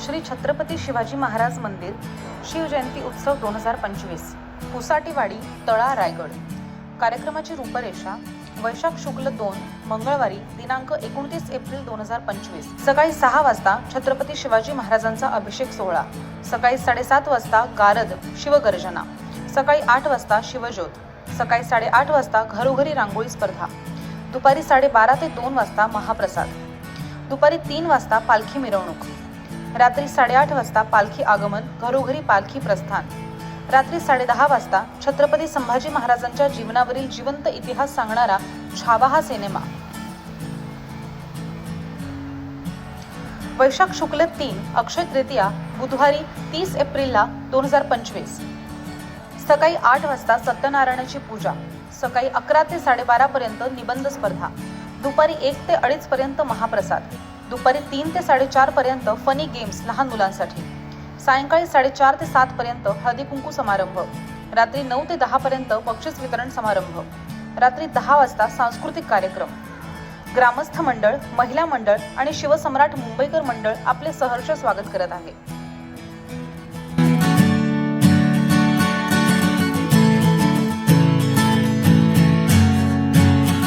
श्री छत्रपती शिवाजी महाराज मंदिर शिवजयंती उत्सव 2025 पुसाटीवाडी तळा रायगड। कार्यक्रमाची रूपरेषा वैशाख शुक्ल 2 मंगळवारी दिनांक 29 एप्रिल 2025 सकाळी 6 वाजता छत्रपती शिवाजी महाराजांचा अभिषेक सोहळा, सकाळी 7:30 वाजता गारद शिवगर्जना, सकाळी 8 वाजता शिवज्योत, सकाळी 8:30 वाजता घरोघरी रांगोळी स्पर्धा, दुपारी 12:30 ते 2 वाजता महाप्रसाद, दुपारी 3 वाजता पालखी मिरवणूक, रात्री 8:30 वाजता पालखी आगमन, घरोघरी पालखी प्रस्थान, रात्री 10:30 वाजता छत्रपती संभाजी महाराजांच्या जीवनावरील जिवंत इतिहास सांगणारा छावा हा सिनेमा। वैशाख शुक्ल 3 अक्षय तृतीया बुधवारी 30 एप्रिलला 2025 सकाळी 8 वाजता सत्यनारायणाची पूजा, सकाळी 11 ते 12:30 पर्यंत निबंध स्पर्धा, दुपारी 1 ते 2:30 पर्यंत महाप्रसाद, दुपारी 3 ते 4:30 पर्यंत फनी गेम्स लहान मुलांसाठी, सायंकाळी 4:30 ते 7 पर्यंत हळदी कुंकू समारंभ, रात्री 9 ते 10 पर्यंत बक्षीस वितरण समारंभ, रात्री 10 वाजता सांस्कृतिक कार्यक्रम। ग्रामस्थ मंडळ, महिला मंडळ आणि शिवसम्राट मुंबईकर मंडळ आपले सहर्ष स्वागत करत आहे।